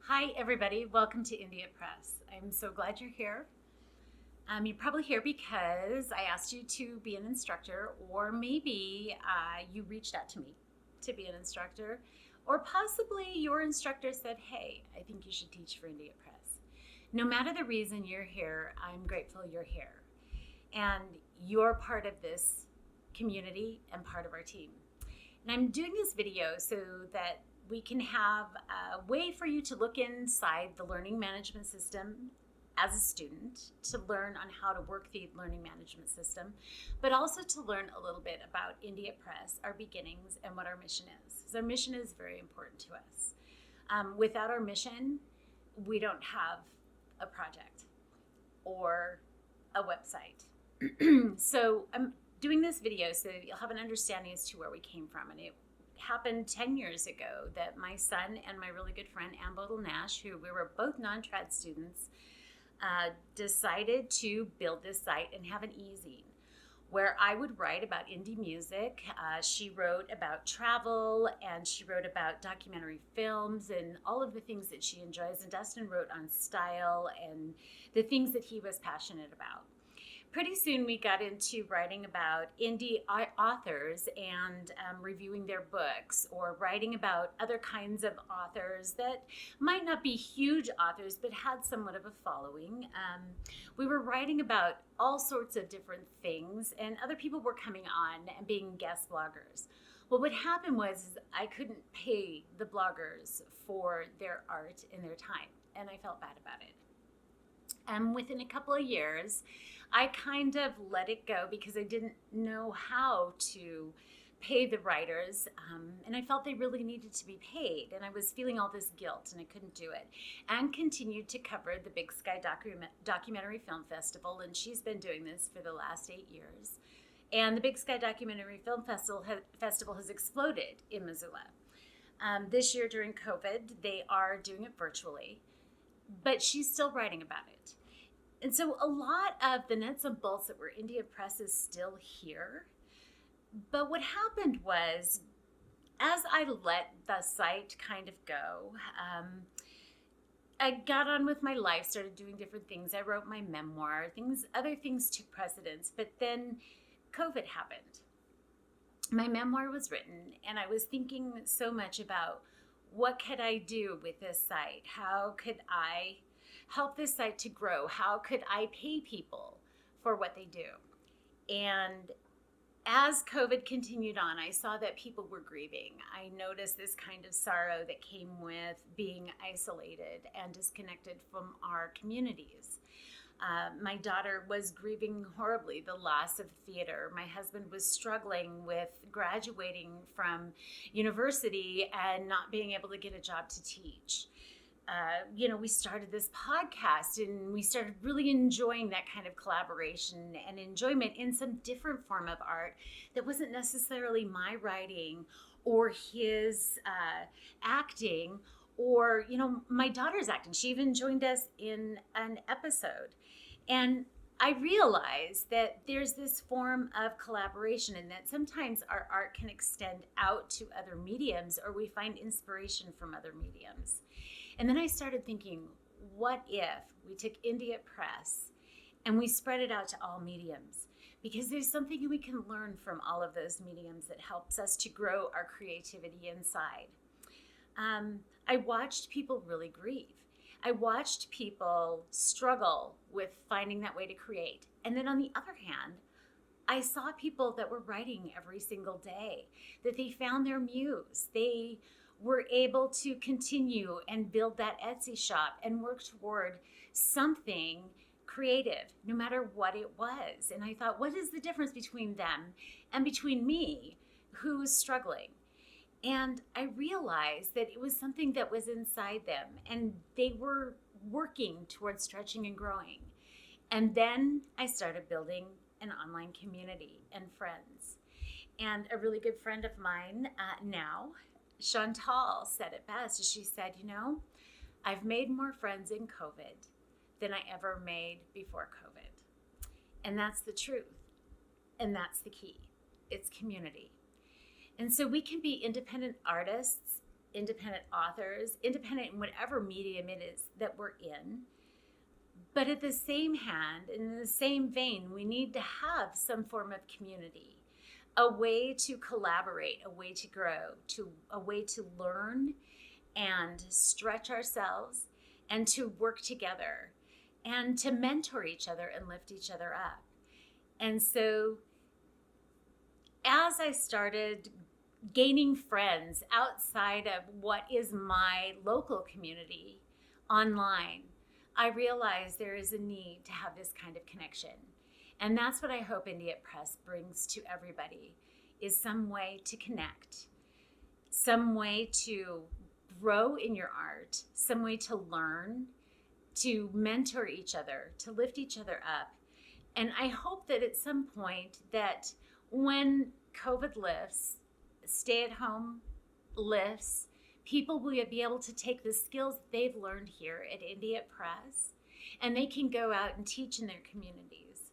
Hi, everybody. Welcome to India Press. I'm so glad you're here. You're probably here because I asked you to be an instructor, or maybe you reached out to me to be an instructor, or possibly your instructor said, Hey, I think you should teach for India Press. No matter the reason you're here, I'm grateful you're here. And you're part of this community and part of our team. And I'm doing this video so that we can have a way for you to look inside the learning management system as a student, to learn on how to work the learning management system, but also to learn a little bit about India Press, our beginnings, and what our mission is. Because our mission is very important to us. Without our mission, we don't have a project or a website. So I'm doing this video so that you'll have an understanding as to where we came from. And it happened 10 years ago that my son and my really good friend, Ann Bodel Nash, who we were both non-trad students, decided to build this site and have an e-zine where I would write about indie music. She wrote about travel, and she wrote about documentary films and all of the things that she enjoys. And Dustin wrote on style and the things that he was passionate about. Pretty soon we got into writing about indie authors and reviewing their books, or writing about other kinds of authors that might not be huge authors but had somewhat of a following. We were writing about all sorts of different things, and other people were coming on and being guest bloggers. Well, what happened was I couldn't pay the bloggers for their art and their time, and I felt bad about it. And within a couple of years, I kind of let it go because I didn't know how to pay the writers, and I felt they really needed to be paid, and I was feeling all this guilt, and I couldn't do it. And continued to cover the Big Sky Documentary Film Festival, and she's been doing this for the last 8 years. And the Big Sky Documentary Film Festival has exploded in Missoula. This year during COVID, they are doing it virtually, but she's still writing about it. And so a lot of the nuts and bolts that were India Press is still here. But what happened was, as I let the site kind of go, I got on with my life, started doing different things. I wrote my memoir, other things took precedence, but then COVID happened. My memoir was written, and I was thinking so much about what could I do with this site? How could I help this site to grow? How could I pay people for what they do? And as COVID continued on, I saw that people were grieving. I noticed this kind of sorrow that came with being isolated and disconnected from our communities. My daughter was grieving horribly the loss of theater. My husband was struggling with graduating from university and not being able to get a job to teach. We started this podcast, and we started really enjoying that kind of collaboration and enjoyment in some different form of art that wasn't necessarily my writing or his acting, or my daughter's acting. She even joined us in an episode. And I realized that there's this form of collaboration, and that sometimes our art can extend out to other mediums, or we find inspiration from other mediums. And then I started thinking, what if we took India Press and we spread it out to all mediums? Because there's something we can learn from all of those mediums that helps us to grow our creativity inside. I watched people really grieve. I watched people struggle with finding that way to create. And then on the other hand, I saw people that were writing every single day, that they found their muse. They were able to continue and build that Etsy shop and work toward something creative, no matter what it was. And I thought, what is the difference between them and between me, who's struggling? And I realized that it was something that was inside them, and they were working towards stretching and growing. And then I started building an online community and friends. And a really good friend of mine now, Chantal, said it best. She said, I've made more friends in COVID than I ever made before COVID. And that's the truth. And that's the key. It's community. And so we can be independent artists independent authors, independent in whatever medium it is that we're in. But at the same hand, in the same vein, we need to have some form of community, a way to collaborate, a way to grow, a way to learn and stretch ourselves and to work together and to mentor each other and lift each other up. And so as I started gaining friends outside of what is my local community online, I realized there is a need to have this kind of connection. And that's what I hope Indie at Press brings to everybody, is some way to connect, some way to grow in your art, some way to learn, to mentor each other, to lift each other up. And I hope that at some point that when COVID lifts, stay at home lifts, people will be able to take the skills they've learned here at Indie at Press, and they can go out and teach in their communities,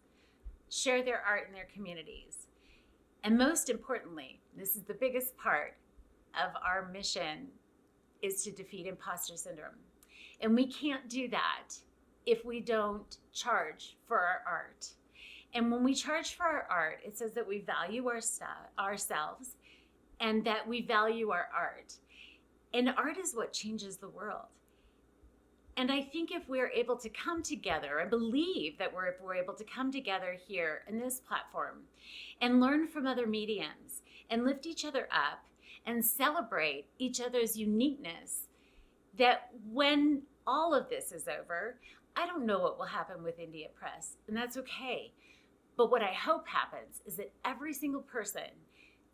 share their art in their communities. And most importantly, this is the biggest part of our mission, is to defeat imposter syndrome. And we can't do that if we don't charge for our art. And when we charge for our art, it says that we value ourselves and that we value our art. And art is what changes the world. And I think if we're able to come together, I believe that if we're able to come together here in this platform and learn from other mediums and lift each other up and celebrate each other's uniqueness, that when all of this is over, I don't know what will happen with Indie at Press, and that's okay. But what I hope happens is that every single person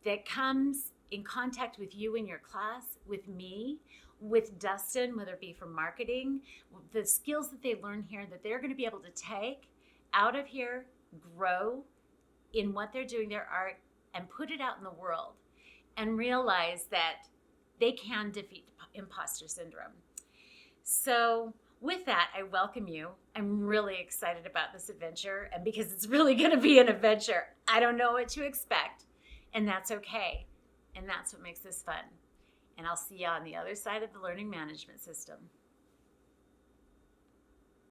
that comes in contact with you in your class, with me, with Dustin, whether it be from marketing, the skills that they learn here, that they're going to be able to take out of here, grow in what they're doing, their art, and put it out in the world, and realize that they can defeat imposter syndrome. So with that, I welcome you. I'm really excited about this adventure, and because it's really going to be an adventure, I don't know what to expect, and that's okay. And that's what makes this fun. And I'll see you on the other side of the learning management system.